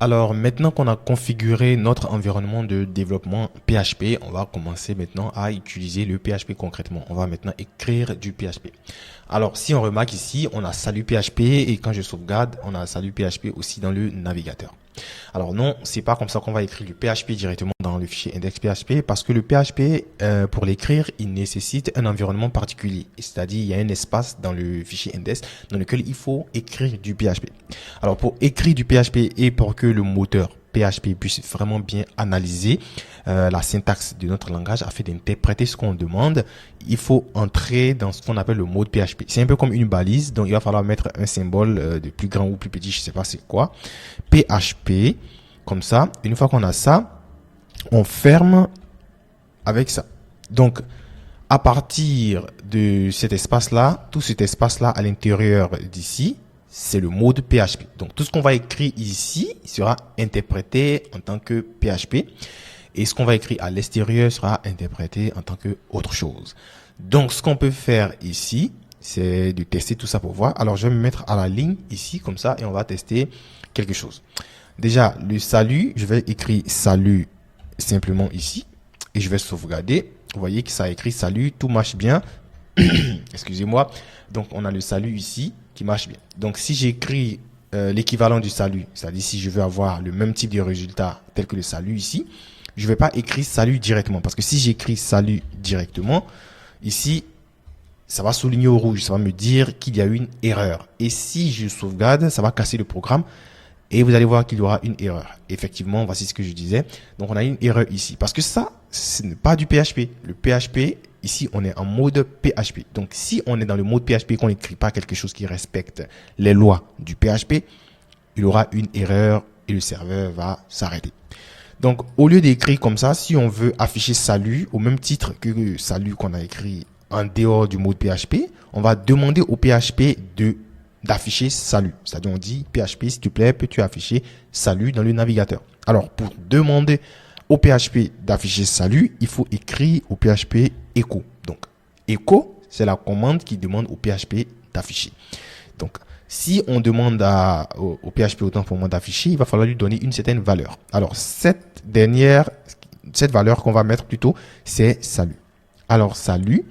Alors maintenant qu'on a configuré notre environnement de développement PHP, on va commencer maintenant à utiliser le PHP concrètement. On va maintenant écrire du PHP. Alors si on remarque ici, on a salut PHP et quand je sauvegarde, on a salut PHP aussi dans le navigateur. Alors non, c'est pas comme ça qu'on va écrire du PHP directement dans le fichier index.php parce que le PHP, pour l'écrire, il nécessite un environnement particulier. C'est-à-dire, il y a un espace dans le fichier index dans lequel il faut écrire du PHP. Alors pour écrire du PHP et pour que le moteur PHP puisse vraiment bien analyser la syntaxe de notre langage afin d'interpréter ce qu'on demande, il faut entrer dans ce qu'on appelle le mode PHP. C'est un peu comme une balise, donc il va falloir mettre un symbole de plus grand ou plus petit, je sais pas c'est quoi, PHP, comme ça. Une fois qu'on a ça, on ferme avec ça. Donc, à partir de cet espace-là, tout cet espace-là à l'intérieur d'ici, c'est le mode PHP. Donc, tout ce qu'on va écrire ici sera interprété en tant que PHP. Et ce qu'on va écrire à l'extérieur sera interprété en tant que autre chose. Donc, ce qu'on peut faire ici, c'est de tester tout ça pour voir. Alors, je vais me mettre à la ligne ici, comme ça, et on va tester quelque chose. Déjà, le salut, je vais écrire salut simplement ici. Et je vais sauvegarder. Vous voyez que ça a écrit salut, tout marche bien. Excusez-moi. Donc, on a le salut ici qui marche bien. Donc, si j'écris l'équivalent du salut, c'est-à-dire si je veux avoir le même type de résultat tel que le salut ici, je vais pas écrire salut directement. Parce que si j'écris salut directement, ici, ça va souligner au rouge. Ça va me dire qu'il y a eu une erreur. Et si je sauvegarde, ça va casser le programme. Et vous allez voir qu'il y aura une erreur. Effectivement, voici ce que je disais. Donc, on a une erreur ici. Parce que ça, ce n'est pas du PHP. Le PHP, ici, on est en mode PHP. Donc, si on est dans le mode PHP, qu'on n'écrit pas quelque chose qui respecte les lois du PHP, il y aura une erreur et le serveur va s'arrêter. Donc, au lieu d'écrire comme ça, si on veut afficher salut au même titre que le salut qu'on a écrit en dehors du mode PHP, on va demander au PHP d'afficher salut. C'est-à-dire, on dit PHP, s'il te plaît, peux-tu afficher salut dans le navigateur. Alors, pour demander au PHP d'afficher salut, il faut écrire au PHP echo. Donc, echo, c'est la commande qui demande au PHP d'afficher. Donc, si on demande au PHP autant pour moi d'afficher, il va falloir lui donner une certaine valeur. Alors, cette valeur qu'on va mettre plutôt, c'est salut. Alors, salut,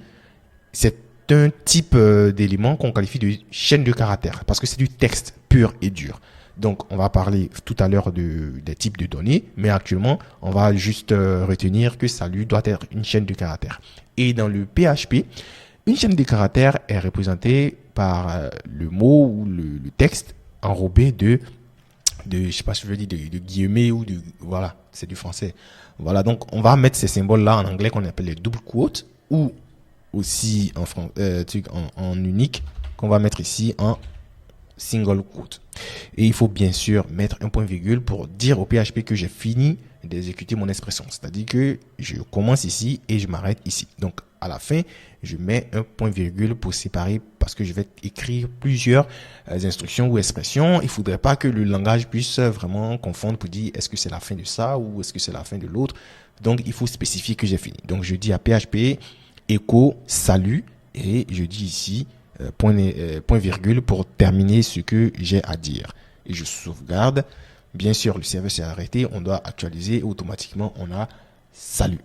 c'est un type d'élément qu'on qualifie de chaîne de caractères parce que c'est du texte pur et dur. Donc, on va parler tout à l'heure des types de données, mais actuellement, on va juste retenir que salut doit être une chaîne de caractères. Et dans le PHP, une chaîne de caractères est représentée par le mot ou le texte enrobé de je sais pas si je veux dire de guillemets ou voilà, c'est du français. Voilà, donc on va mettre ces symboles-là en anglais qu'on appelle les double quotes ou aussi en unique qu'on va mettre ici en single quote. Et il faut bien sûr mettre un point virgule pour dire au PHP que j'ai fini d'exécuter mon expression. C'est-à-dire que je commence ici et je m'arrête ici. Donc à la fin, je mets un point virgule pour séparer parce que je vais écrire plusieurs instructions ou expressions. Il faudrait pas que le langage puisse vraiment confondre pour dire est-ce que c'est la fin de ça ou est-ce que c'est la fin de l'autre. Donc il faut spécifier que j'ai fini. Donc je dis à PHP echo salut et je dis ici point virgule pour terminer ce que j'ai à dire. Et je sauvegarde. Bien sûr, le serveur s'est arrêté. On doit actualiser. Automatiquement, on a salut.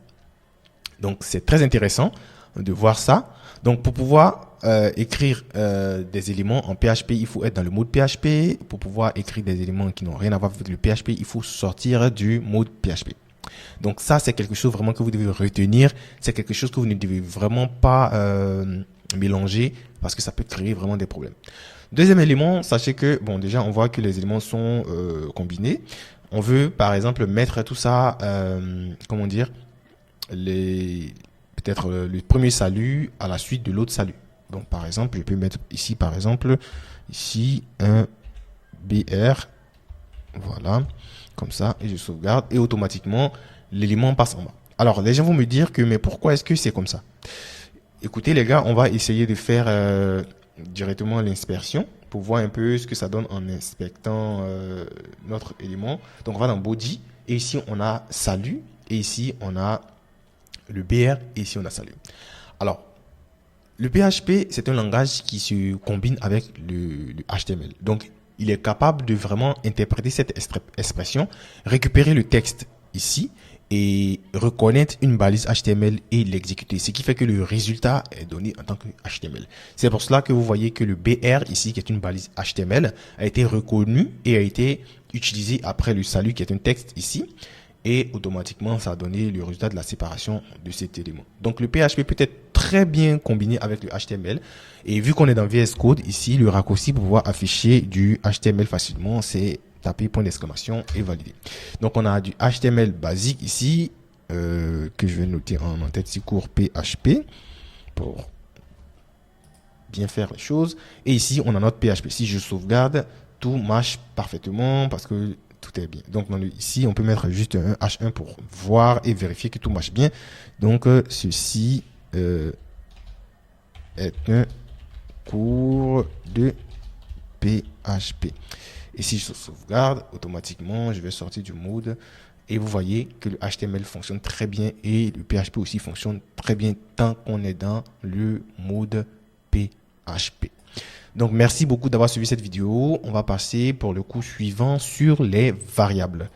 Donc, c'est très intéressant de voir ça. Donc, pour pouvoir écrire des éléments en PHP, il faut être dans le mode PHP. Pour pouvoir écrire des éléments qui n'ont rien à voir avec le PHP, il faut sortir du mode PHP. Donc, ça, c'est quelque chose vraiment que vous devez retenir. C'est quelque chose que vous ne devez vraiment pas mélanger parce que ça peut créer vraiment des problèmes. Deuxième élément, sachez que, bon, déjà, on voit que les éléments sont combinés. On veut, par exemple, mettre tout ça, comment dire, peut-être le premier salut à la suite de l'autre salut. Donc, par exemple, je peux mettre ici, par exemple, ici, un BR, voilà, comme ça, et je sauvegarde, et automatiquement, l'élément passe en bas. Alors, les gens vont me dire que, mais pourquoi est-ce que c'est comme ça? Écoutez, les gars, on va essayer de faire directement l'inspection pour voir un peu ce que ça donne en inspectant notre élément. Donc, on va dans Body, et ici, on a Salut, et ici, on a le BR, et ici, on a Salut. Alors, le PHP, c'est un langage qui se combine avec le HTML. Donc, il est capable de vraiment interpréter cette expression, récupérer le texte ici et reconnaître une balise HTML et l'exécuter. Ce qui fait que le résultat est donné en tant que HTML. C'est pour cela que vous voyez que le BR ici, qui est une balise HTML, a été reconnu et a été utilisé après le salut, qui est un texte ici. Et automatiquement, ça a donné le résultat de la séparation de cet élément. Donc, le PHP peut être très bien combiné avec le HTML. Et vu qu'on est dans VS Code, ici, le raccourci pour pouvoir afficher du HTML facilement, c'est taper point d'exclamation et valider. Donc, on a du HTML basique ici, que je vais noter en tête si court PHP pour bien faire les choses. Et ici, on a notre PHP. Si je sauvegarde, tout marche parfaitement parce que tout est bien. Donc, ici, on peut mettre juste un H1 pour voir et vérifier que tout marche bien. Donc, ceci est un cours de PHP. Et si je sauvegarde, automatiquement, je vais sortir du mode. Et vous voyez que le HTML fonctionne très bien et le PHP aussi fonctionne très bien tant qu'on est dans le mode PHP. Donc, merci beaucoup d'avoir suivi cette vidéo. On va passer pour le cours suivant sur les variables.